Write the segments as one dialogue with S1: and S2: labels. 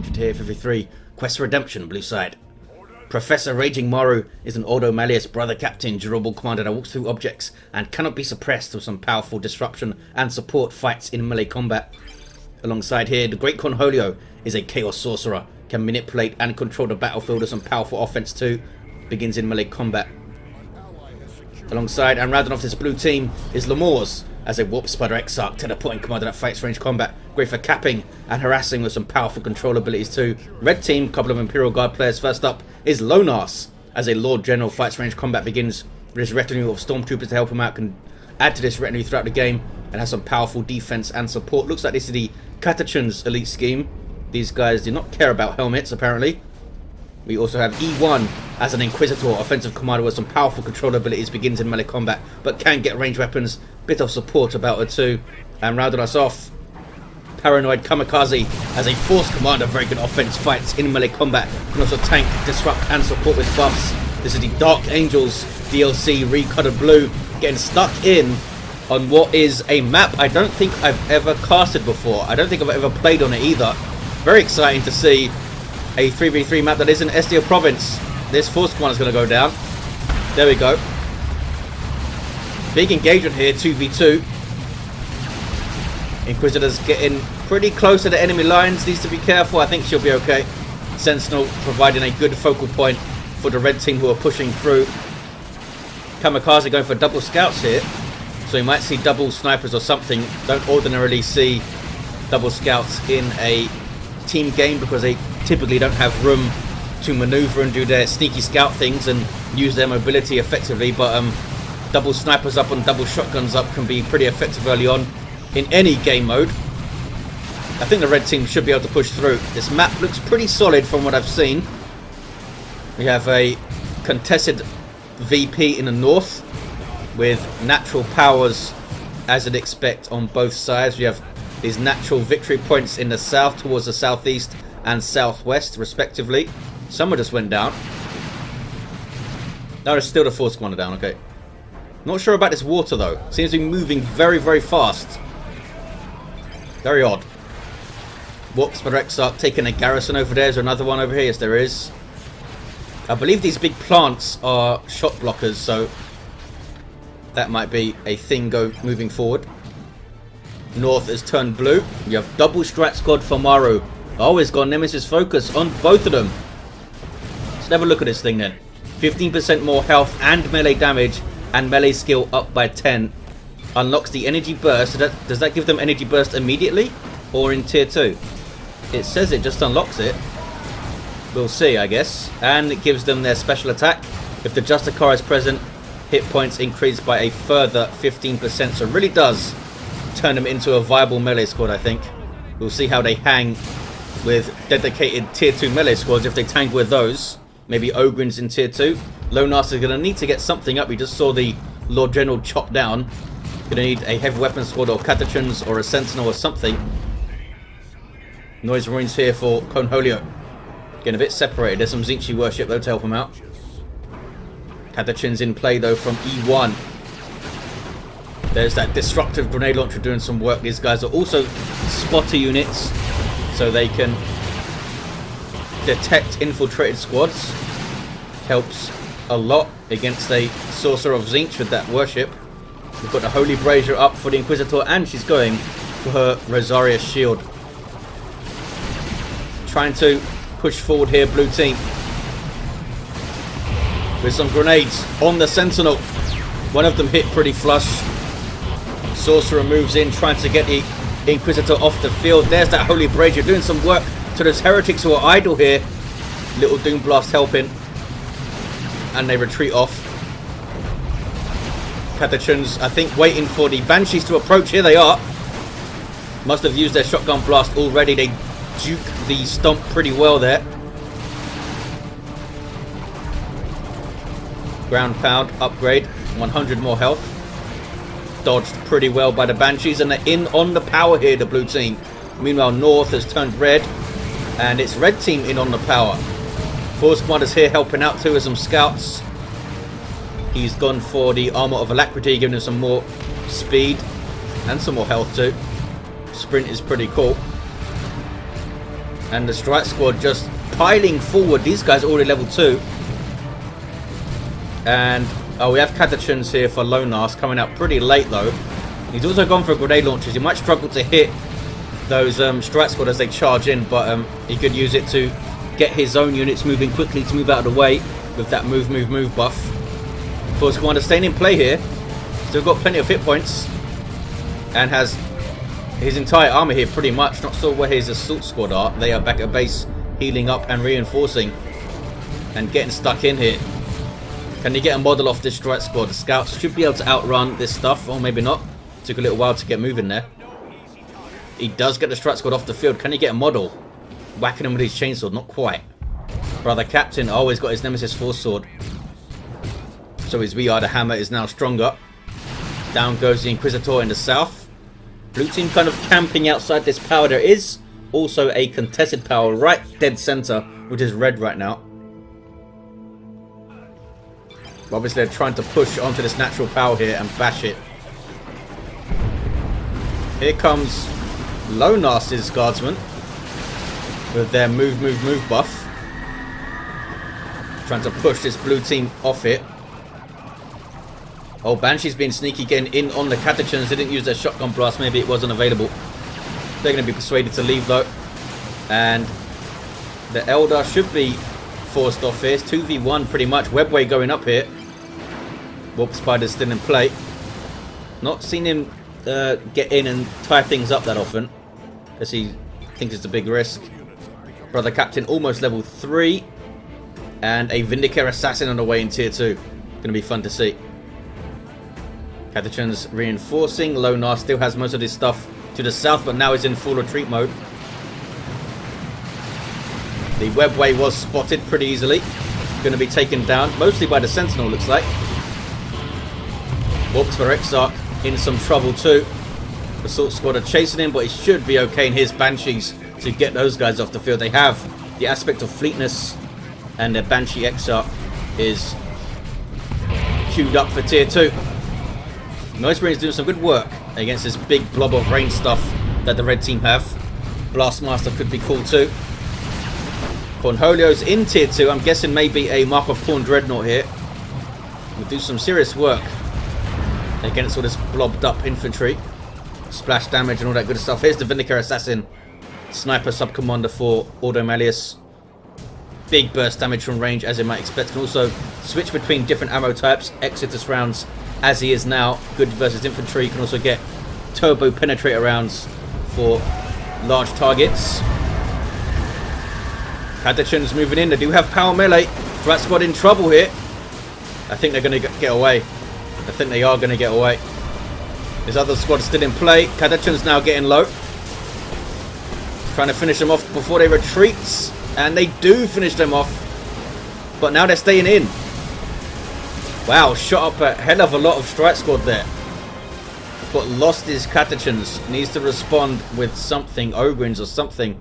S1: 200 here, 53. Quest for Redemption, blue side. Professor Ragin Maru is an Ordo Malleus brother captain, durable commander that walks through objects and cannot be suppressed with some powerful disruption and support fights in melee combat. Alongside here, the Great Cornholio is a Chaos Sorcerer, can manipulate and control the battlefield with some powerful offense too, begins in melee combat. Alongside and rounding off this blue team is Lomors as a Warp Spider Exarch, teleporting commander that fights range combat, great for capping and harassing with some powerful control abilities too. Red team, couple of Imperial Guard players. First up is Loneass as a Lord General, fights range combat, begins with his retinue of Stormtroopers to help him out, can add to this retinue throughout the game and has some powerful defense and support. Looks like this is the Catachans elite scheme. These guys do not care about helmets apparently. We also have E1 as an Inquisitor, offensive commander with some powerful control abilities, begins in melee combat but can get ranged weapons, bit of support about her too. And rounding us off, Paranoid Kamikaze as a Force commander, very good offense, fights in melee combat, can also tank, disrupt and support with buffs. This is the Dark Angels DLC, recolored blue, getting stuck in on what is a map I don't think I've ever casted before. I don't think I've ever played on it either. Very exciting to see a 3v3 map that is in Estia province. This Force commander is going to go down. There we go. Big engagement here, 2v2. Inquisitor's getting pretty close to the enemy lines, needs to be careful. I think she'll be okay. Sentinel providing a good focal point for the red team who are pushing through. Kamikaze going for double scouts here, so you might see double snipers or something. Don't ordinarily see double scouts in a team game because they typically don't have room to maneuver and do their sneaky scout things and use their mobility effectively, but double snipers up and double shotguns up can be pretty effective early on in any game mode. I think the red team should be able to push through. This map looks pretty solid from what I've seen. We have a contested VP in the north with natural powers as you'd expect on both sides. We have these natural victory points in the south towards the southeast and southwest respectively. Someone just went down. No, it's still the Force commander down, okay. Not sure about this water though. Seems to be moving very, very fast. Very odd. Warp Spider Exarch taking a garrison over there. Is there another one over here? Yes, there is. I believe these big plants are shot blockers, so that might be a thing moving forward. North has turned blue. You have double strat squad for Maru. Always got Nemesis focus on both of them. Let's have a look at this thing then. 15% more health and melee damage, and melee skill up by 10. Unlocks the energy burst. Does that give them energy burst immediately or in tier 2? It says it just unlocks it. We'll see, I guess. And it gives them their special attack. If the Justicar is present, hit points increase by a further 15%. So it really does turn them into a viable melee squad, I think. We'll see how they hang with dedicated tier 2 melee squads if they tangle with those. Maybe Ogryns in tier 2. Loneass is going to need to get something up. We just saw the Lord General chop down. Going to need a heavy weapon squad or Catachans or a Sentinel or something. Noise Marines here for Cornholio. Getting a bit separated. There's some Tzeentch worship though to help him out. Catachans in play though from E1. There's that disruptive grenade launcher doing some work. These guys are also spotter units, so they can detect infiltrated squads. Helps a lot against a Sorcerer of Tzeentch with that worship. We've got the Holy Brazier up for the Inquisitor, and she's going for her Rosaria shield. Trying to push forward here, blue team. With some grenades on the Sentinel. One of them hit pretty flush. Sorcerer moves in, trying to get the Inquisitor off the field. There's that Holy Brazier doing some work to those heretics who are idle here. Little Doom Blast helping. And they retreat off. Catachans, I think, waiting for the Banshees to approach. Here they are. Must have used their shotgun blast already. They duke the stomp pretty well there. Ground pound upgrade, 100 more health. Dodged pretty well by the Banshees, and they're in on the power here, the blue team. Meanwhile, North has turned red, and it's red team in on the power. Force Commander's here helping out too with some scouts. He's gone for the Armor of Alacrity, giving him some more speed and some more health too. Sprint is pretty cool. And the strike squad just piling forward. These guys are already level 2. And we have Catachans here for Loneass, coming out pretty late though. He's also gone for grenade launchers. He might struggle to hit those strike squad as they charge in, but he could use it to get his own units moving quickly to move out of the way with that move buff. Force Commander staying in play here. Still got plenty of hit points. And has his entire army here pretty much. Not sure where his assault squad are. They are back at base, healing up and reinforcing. And getting stuck in here. Can he get a model off this strike squad? The scouts should be able to outrun this stuff. Or maybe not. Took a little while to get moving there. He does get the strike squad off the field. Can he get a model? Whacking him with his chainsaw. Not quite. Brother Captain always got his Nemesis Force Sword. So his VR, the hammer, is now stronger. Down goes the Inquisitor in the south. Blue team kind of camping outside this power. There is also a contested power right dead center, which is red right now. Obviously they're trying to push onto this natural power here and bash it. Here comes Loneass's guardsmen with their move buff. Trying to push this blue team off it. Oh, Banshee's being sneaky, getting in on the Catachans. They didn't use their shotgun blast. Maybe it wasn't available. They're going to be persuaded to leave though. And the Eldar should be forced off here. It's 2v1 pretty much. Webway going up here. Warp Spider's still in play. Not seen him get in and tie things up that often, because he thinks it's a big risk. Brother Captain almost level 3. And a Vindicator Assassin on the way in tier 2. Going to be fun to see. Catachans reinforcing. Loneass still has most of his stuff to the south, but now is in full retreat mode. The webway was spotted pretty easily. Going to be taken down, mostly by the Sentinel, looks like. Orcs for Exarch in some trouble too. The Assault Squad are chasing him, but he should be okay in his Banshees to get those guys off the field. They have the aspect of fleetness, and their Banshee Exarch is queued up for tier 2. Noisebringer is doing some good work against this big blob of rain stuff that the red team have. Blastmaster could be cool too. Cornholio's in tier 2. I'm guessing maybe a Mark of Corn Dreadnought here. We'll do some serious work against all this blobbed up infantry. Splash damage and all that good stuff. Here's the Vindicator Assassin. Sniper Subcommander for Ordo Malleus. Big burst damage from range, as you might expect. Can also switch between different ammo types. Exodus rounds, as he is now. Good versus infantry. Can also get turbo penetrator rounds for large targets. Catachans moving in. They do have power melee. Rat Squad in trouble here. I think they're going to get away. I think they are going to get away. This other squad is still in play. Catachans now getting low. Trying to finish them off before they retreat. And they do finish them off. But now they're staying in. Wow, shot up a hell of a lot of strike squad there. But lost his Catachans. Needs to respond with something. Ogrins or something.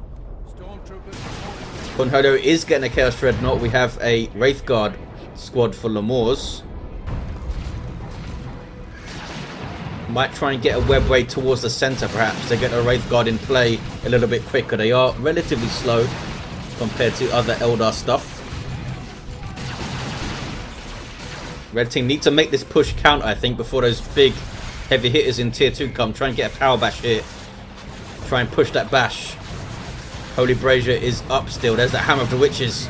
S1: Cornholio is getting a Chaos Dreadnought. We have a Wraith Guard squad for Lomors. Might try and get a webway towards the center perhaps to get a Wraith Guard in play a little bit quicker. They are relatively slow compared to other Eldar stuff. Red team need to make this push count, I think, before those big heavy hitters in tier 2 come. Try and get a power bash here. Try and push that bash. Holy Brazier is up still. There's that Hammer of the Witches.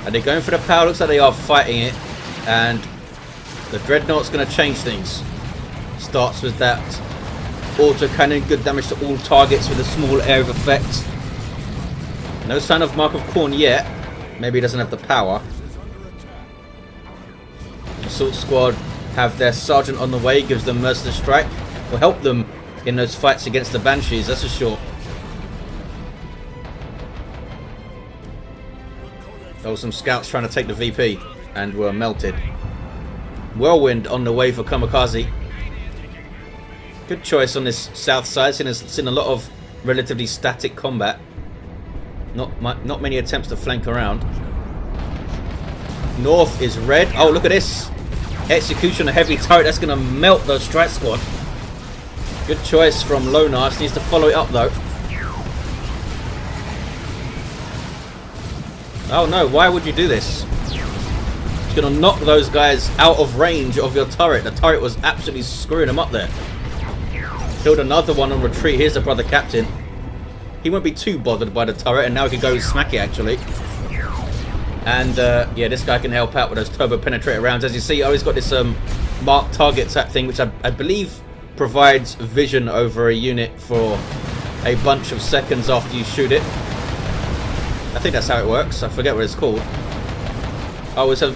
S1: Are they going for the power? Looks like they are fighting it. And the Dreadnought's going to change things. Starts with that auto cannon. Good damage to all targets with a small area of effect. No sign of Mark of Corn yet. Maybe he doesn't have the power. Assault Squad have their Sergeant on the way. Gives them Merciless Strike. Will help them in those fights against the Banshees, that's for sure. There were some scouts trying to take the VP and were melted. Whirlwind on the way for Kamikaze. Good choice on this south side. Seen a lot of relatively static combat. Not many attempts to flank around. North is red. Oh, look at this. Execution, a heavy turret. That's going to melt the strike squad. Good choice from Loneass. Needs to follow it up though. Oh no, why would you do this? It's going to knock those guys out of range of your turret. The turret was absolutely screwing them up there. Killed another one on retreat. Here's the brother captain. He won't be too bothered by the turret, and now he can go smack it actually. And yeah, this guy can help out with those turbo penetrator rounds. As you see, I always got this mark target type thing, which I believe provides vision over a unit for a bunch of seconds after you shoot it. I think that's how it works. I forget what it's called. Oh, it's a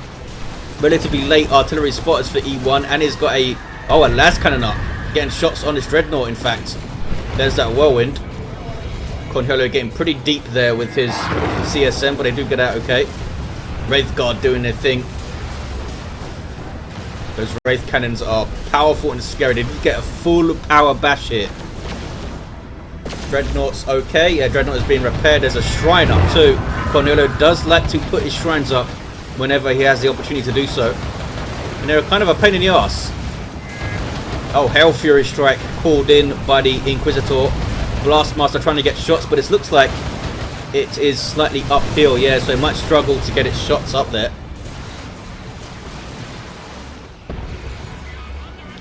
S1: relatively late artillery spotters for E1, and he's got a las cannon up, getting shots on his dreadnought. In fact, there's that whirlwind. Cornholio getting pretty deep there with his CSM, but they do get out okay. Wraith Guard doing their thing. Those Wraith cannons are powerful and scary. They did get a full power bash here. Dreadnought's okay. Yeah, Dreadnought is being repaired. There's a shrine up too. Cornholio does like to put his shrines up whenever he has the opportunity to do so. And they're kind of a pain in the ass. Oh, Hell Fury Strike called in by the Inquisitor. Blastmaster trying to get shots, but it looks like it is slightly uphill. Yeah, so it might struggle to get its shots up there.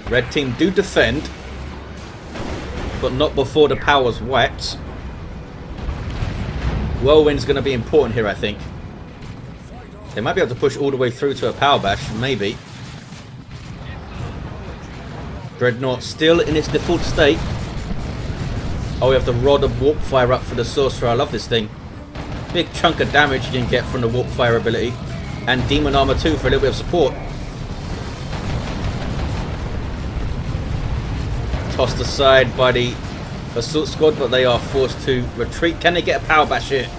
S1: Red team do defend, but not before the power's whacked. Whirlwind's going to be important here, I think. They might be able to push all the way through to a power bash, maybe. Dreadnought still in its default state. Oh, we have the Rod of Warp Fire up for the Sorcerer. I love this thing. Big chunk of damage you can get from the Warp Fire ability. And Demon Armor too for a little bit of support. Tossed aside by the Assault Squad, but they are forced to retreat. Can they get a power bash here?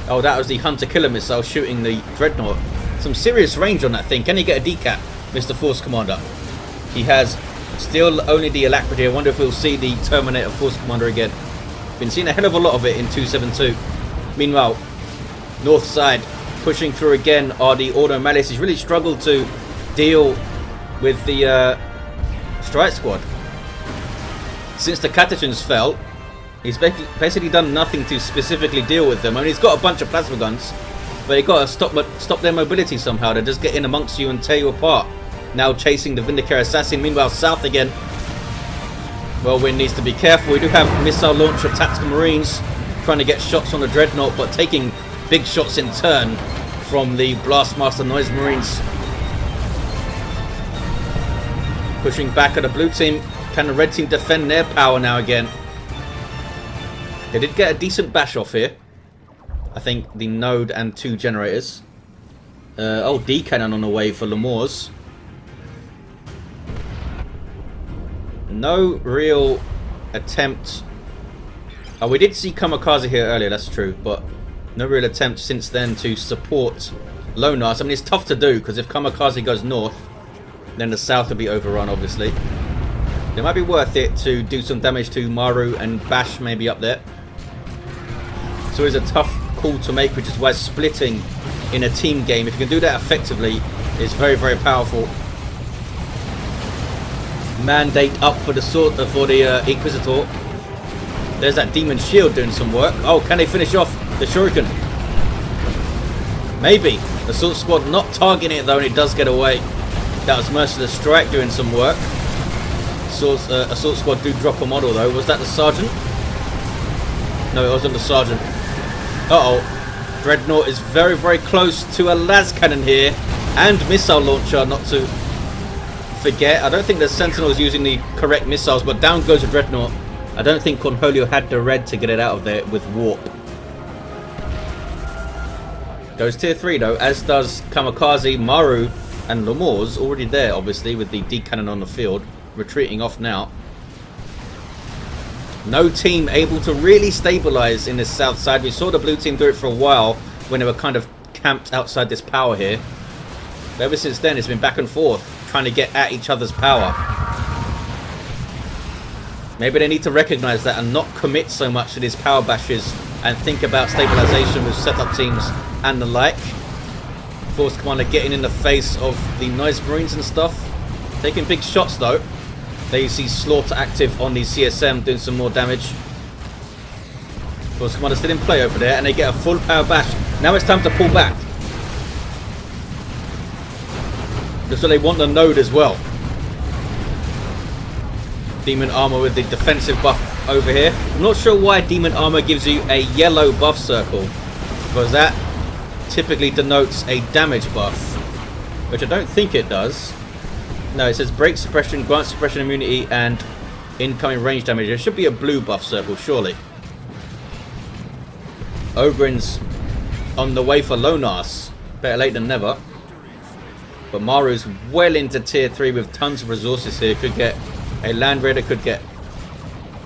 S1: Oh, that was the Hunter Killer Missile shooting the Dreadnought. Some serious range on that thing. Can he get a decap, Mr. Force Commander? He has still only the Alacrity. I wonder if we'll see the Terminator Force Commander again. Been seeing a hell of a lot of it in 272. Meanwhile, north side pushing through again are the Ordo Malleus. He's really struggled to deal with the Strike Squad. Since the Catechins fell, he's basically done nothing to specifically deal with them. I mean, he's got a bunch of plasma guns, but you've got to stop their mobility somehow. They just get in amongst you and tear you apart. Now chasing the Vindicator Assassin. Meanwhile, south again. Whirlwind needs to be careful. We do have missile launcher tactical marines trying to get shots on the Dreadnought, but taking big shots in turn from the Blastmaster Noise Marines. Pushing back at the blue team. Can the red team defend their power now again? They did get a decent bash off here. I think the node and 2 generators. Oh, D cannon on the way for Lomors. No real attempt. Oh, we did see Kamikaze here earlier, that's true, but no real attempt since then to support Loneass. I mean, it's tough to do because if Kamikaze goes north, then the south will be overrun, obviously. It might be worth it to do some damage to Maru and Bash maybe up there. So it's a tough call to make, which is why splitting in a team game, if you can do that effectively, is very, very powerful. Mandate up for the Inquisitor. There's that Demon Shield doing some work. Oh, can they finish off the Shuriken? Maybe. The Assault Squad not targeting it though, and it does get away. That was Merciless Strike doing some work. Assault Squad do drop a model though. Was that the Sergeant? No, it wasn't the Sergeant. Uh-oh. Dreadnought is very, very close to a las cannon here. And missile launcher, not to forget. I don't think the Sentinel is using the correct missiles, but down goes a Dreadnought. I don't think Cornholio had the red to get it out of there with Warp. Goes tier 3 though, as does Kamikaze, Maru, and Lomors. Already there, obviously, with the D cannon on the field. Retreating off now. No team able to really stabilize in this south side. We saw the blue team do it for a while when they were kind of camped outside this power here. But ever since then, it's been back and forth, trying to get at each other's power. Maybe they need to recognize that and not commit so much to these power bashes and think about stabilization with setup teams and the like. Force Commander getting in the face of the Noise Marines and stuff. Taking big shots though. There you see Slaughter active on the CSM doing some more damage. Force Commander still in play over there, and they get a full power bash. Now it's time to pull back. Just so they want the node as well. Demon Armor with the defensive buff over here. I'm not sure why Demon Armor gives you a yellow buff circle, because that typically denotes a damage buff, which I don't think it does. No, it says break suppression, grant suppression immunity, and incoming range damage. There should be a blue buff circle, surely. Ogren's on the way for Loneass. Better late than never. But Maru's well into tier 3 with tons of resources here. Could get a Land Raider, could get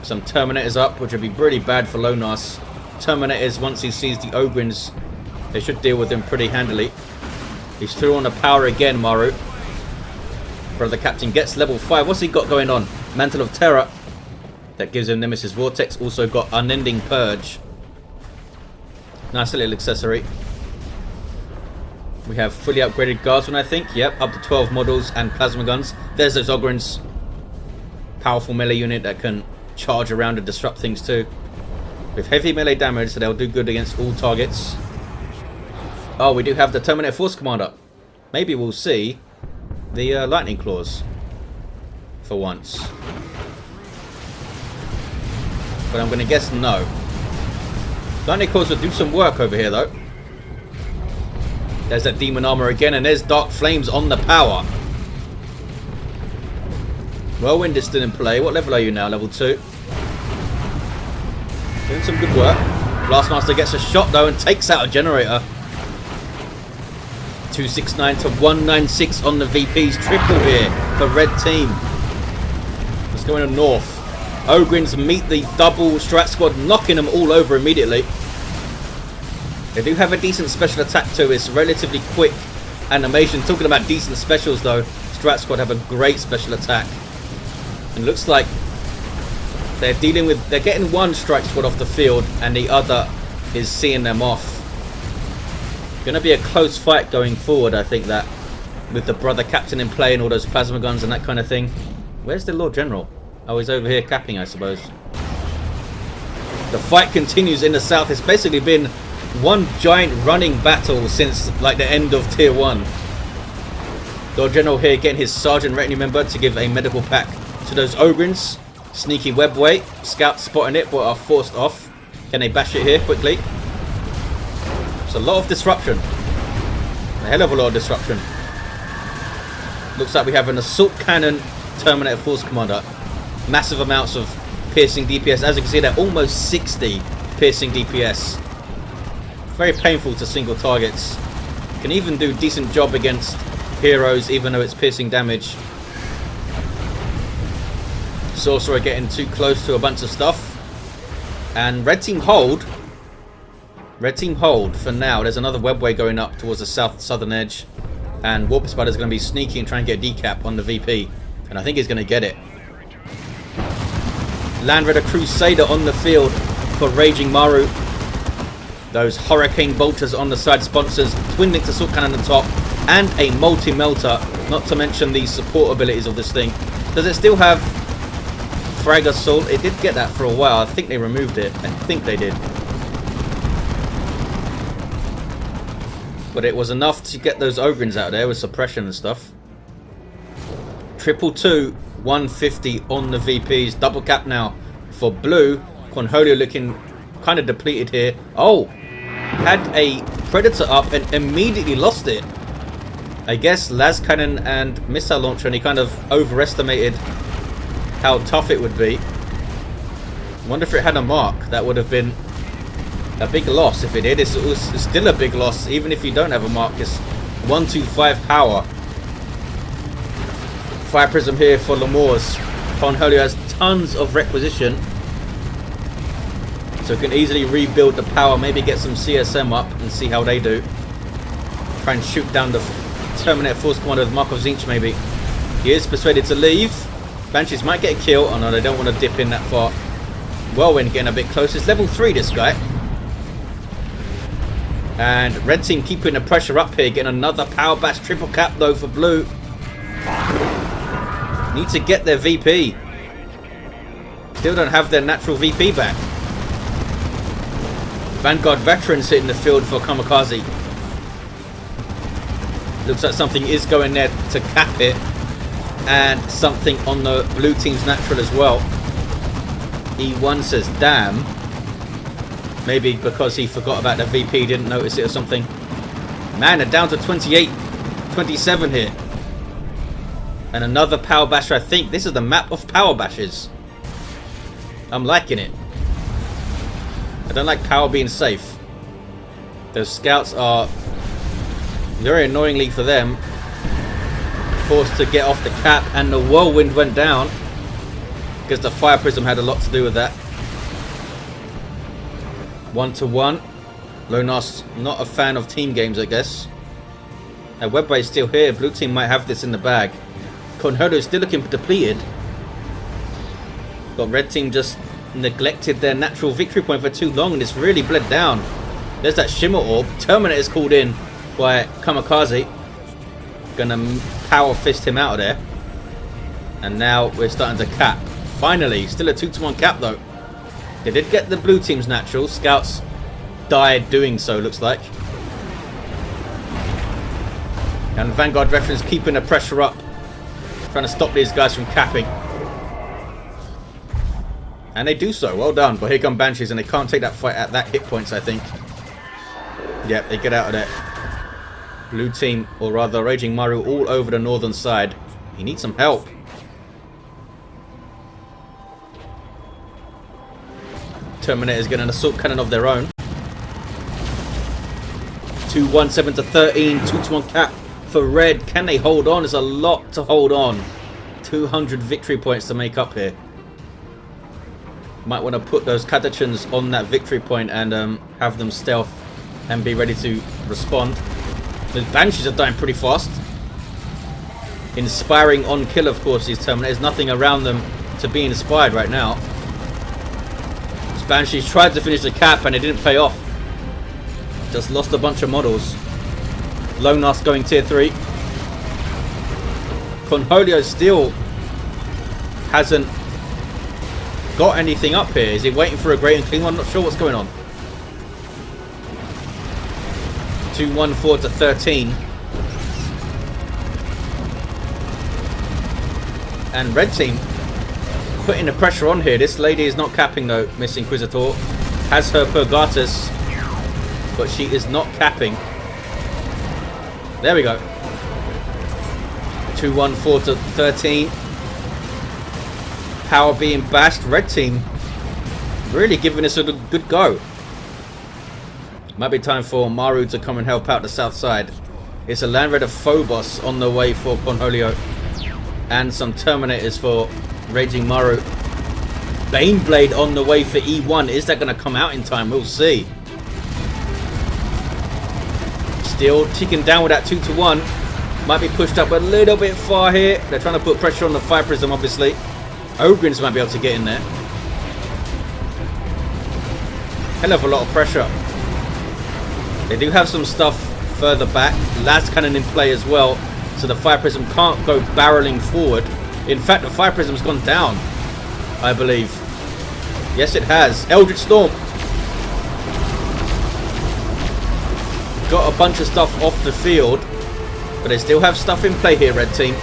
S1: some Terminators up, which would be pretty bad for Loneass. Terminators, once he sees the Ogryns, they should deal with him pretty handily. He's through on the power again, Maru. Brother Captain gets level 5. What's he got going on? Mantle of Terror. That gives him Nemesis Vortex. Also got Unending Purge. Nice little accessory. We have fully upgraded guardsmen, I think. Yep, up to 12 models and plasma guns. There's those Ogryns. Powerful melee unit that can charge around and disrupt things too. With heavy melee damage, so they'll do good against all targets. Oh, we do have the Terminator Force Commander. Maybe we'll see the Lightning Claws for once. But I'm going to guess no. Lightning Claws will do some work over here though. There's that Demon Armor again, and there's Dark Flames on the power. Whirlwind is still in play. What level are you now? Level 2. Doing some good work. Blastmaster gets a shot though and takes out a generator. 269 to 196 on the VPs. Triple here for red team. Let's go in the north. Ogryns meet the double strat squad, knocking them all over immediately. They do have a decent special attack too. It's relatively quick animation. Talking about decent specials though, Strat Squad have a great special attack. And looks like they're getting one strike squad off the field and the other is seeing them off. Gonna be a close fight going forward, I think, that with the Brother Captain in play and all those plasma guns and that kind of thing. Where's the Lord General? Oh, he's over here capping, I suppose. The fight continues in the south. It's basically been one giant running battle since like the end of tier 1. Lord General here getting his sergeant retinue member to give a medical pack to those Ogryns. Sneaky webway. Scouts spotting it but are forced off. Can they bash it here quickly? It's a lot of disruption. A hell of a lot of disruption. Looks like we have an assault cannon Terminator Force Commander. Massive amounts of piercing DPS. As you can see, they're almost 60 piercing DPS. Very painful to single targets. Can even do decent job against heroes even though it's piercing damage. Sorcerer getting too close to a bunch of stuff. And red team hold. Red team hold for now. There's another webway going up towards the southern edge. And Warp Spider's going to be sneaky and try and get a decap on the VP. And I think he's going to get it. Land Raider Crusader on the field for Ragin Maru. Those Hurricane Bolters on the side sponsors. Twin Linked Assault Cannon on the top. And a Multi-Melter. Not to mention the support abilities of this thing. Does it still have Frag Assault? It did get that for a while. I think they removed it. I think they did. But it was enough to get those Ogryns out there with suppression and stuff. 222, 150 on the VPs. Double cap now for blue. Cornholio looking kind of depleted here. Oh, had a Predator up and immediately lost it. I guess las cannon and missile launcher, and he kind of overestimated how tough it would be. Wonder if it had a mark. That would have been a big loss if it did. It's still a big loss even if you don't have a mark. It's 125 power. Fire Prism here for Lomors. Cornholio has tons of requisition, so can easily rebuild the power. Maybe get some CSM up and see how they do. Try and shoot down the Terminator Force Commander with Mark of Zinch maybe. He is persuaded to leave. Banshees might get a kill. Oh no, they don't want to dip in that far. Whirlwind getting a bit close. It's level 3 this guy. And red team keeping the pressure up here. Getting another power bash. Triple cap though for blue. Need to get their VP. Still don't have their natural VP back. Vanguard veterans hitting the field for Kamikaze. Looks like something is going there to cap it. And something on the blue team's natural as well. E1 says, damn. Maybe because he forgot about the VP, didn't notice it or something. Man, they're down to 28, 27 here. And another power basher, I think. This is the map of power bashes. I'm liking it. I don't like power being safe. Those scouts are, very annoyingly for them, forced to get off the cap, and the whirlwind went down because the fire prism had a lot to do with that. 1-1. Loneass not a fan of team games, I guess. Now Webway's still here. Blue team might have this in the bag. Cornholio still looking depleted. But red team just neglected their natural victory point for too long, and it's really bled down. There's that shimmer orb. Terminator's called in by Kamikaze. Gonna power fist him out of there. And now we're starting to cap. Finally, still a 2-1 cap though. They did get the blue team's natural. Scouts died doing so, looks like. And Vanguard veterans keeping the pressure up, trying to stop these guys from capping. And they do so. Well done. But here come Banshees, and they can't take that fight at that hit points, I think. Yep, they get out of there. Blue team, or rather Ragin Maru, all over the northern side. He needs some help. Terminator's getting an assault cannon of their own. 2-1, 7-13, 2-1 cap for red. Can they hold on? There's a lot to hold on. 200 victory points to make up here. Might want to put those Catachans on that victory point and have them stealth and be ready to respond. The Banshees are dying pretty fast. Inspiring on kill, of course, these Terminators. Nothing around them to be inspired right now. These Banshees tried to finish the cap and it didn't pay off. Just lost a bunch of models. Loneass going tier 3. Cornholio still hasn't got anything up here. Is he waiting for a great and clean one? I'm not sure what's going on. 2-1-4-13. And red team putting the pressure on here. This lady is not capping though, Miss Inquisitor. Has her Purgatus, but she is not capping. There we go. 2-1-4-13. Power being bashed. Red team really giving us a good go. Might be time for Maru to come and help out the south side. It's a Land Raider Phobos on the way for Cornholio. And some Terminators for Ragin Maru. Baneblade on the way for E1. Is that going to come out in time? We'll see. Still ticking down with that 2-1. Might be pushed up a little bit far here. They're trying to put pressure on the Fire Prism, obviously. Ogrins might be able to get in there. Hell of a lot of pressure. They do have some stuff further back. Las Cannon in play as well. So the Fire Prism can't go barreling forward. In fact, the Fire Prism's gone down, I believe. Yes, it has. Eldritch Storm. Got a bunch of stuff off the field. But they still have stuff in play here, red team.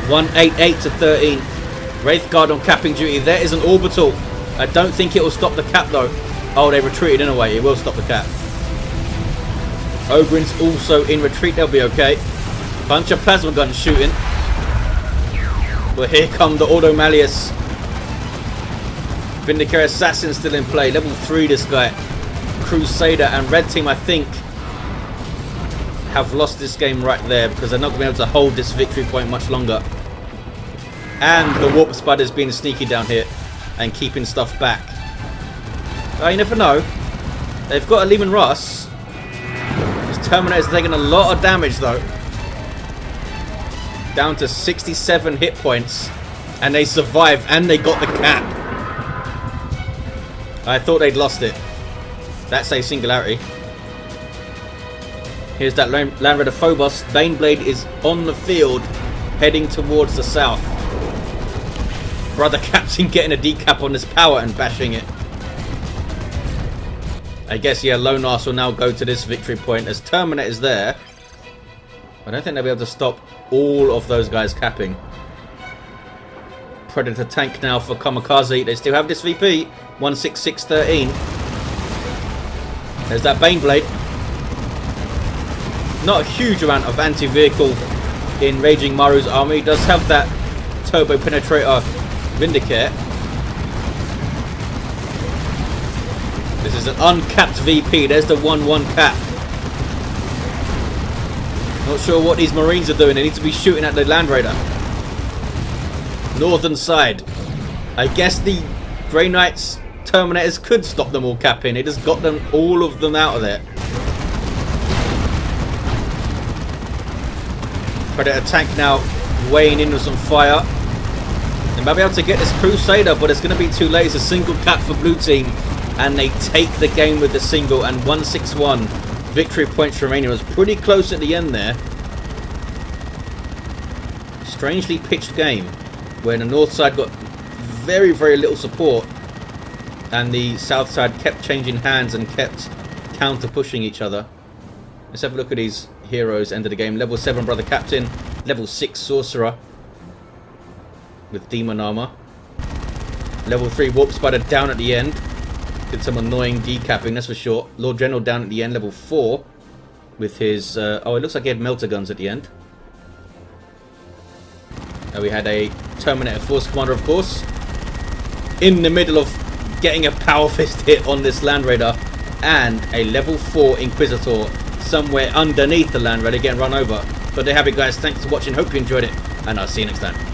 S1: 1-8-8-13. Wraith Guard on capping duty. There is an orbital. I don't think it will stop the cap though. Oh, they retreated in a way. It will stop the cap. Ogrin's also in retreat. They'll be okay. Bunch of plasma guns shooting. But here come the Ordo Malleus. Vindicator Assassin still in play. Level 3 this guy. Crusader and red team, I think, have lost this game right there because they're not going to be able to hold this victory point much longer. And the Warp Spider's being sneaky down here and keeping stuff back. Oh, you never know. They've got a Lehman Russ. This Terminator's taking a lot of damage though. Down to 67 hit points. And they survive and they got the cap. I thought they'd lost it. That's a singularity. Here's that Land Raider Phobos. Baneblade is on the field, heading towards the south. Brother Captain getting a decap on this power and bashing it. I guess, yeah, Loneass will now go to this victory point as Terminate is there. I don't think they'll be able to stop all of those guys capping. Predator tank now for Kamikaze. They still have this VP. 16613. There's that Baneblade. Not a huge amount of anti-vehicle in Ragin Maru's army. He does have that Turbo Penetrator Vindicate. This is an uncapped VP. There's the 1-1 cap. Not sure what these Marines are doing. They need to be shooting at the Land Raider. Northern side. I guess the Grey Knights Terminators could stop them all capping. It just got them, all of them, out of there. Predator tank now weighing in with some fire. They might be able to get this Crusader, but it's going to be too late. It's a single cap for blue team, and they take the game with the single. And 161 victory points remaining. It was pretty close at the end there. Strangely pitched game, where the north side got very, very little support, and the south side kept changing hands and kept counter pushing each other. Let's have a look at these heroes end of the game. Level 7 Brother Captain, level 6 Sorcerer with Demon Armor, level 3 Warp Spider down at the end, did some annoying decapping, that's for sure. Lord General down at the end, level 4 with his oh, it looks like he had melter guns at the end. We had a Terminator Force Commander, of course, in the middle of getting a Power Fist hit on this Land Raider, and a level 4 Inquisitor somewhere underneath the Land Raider getting run over. But there you have it, guys. Thanks for watching. Hope you enjoyed it, and I'll see you next time.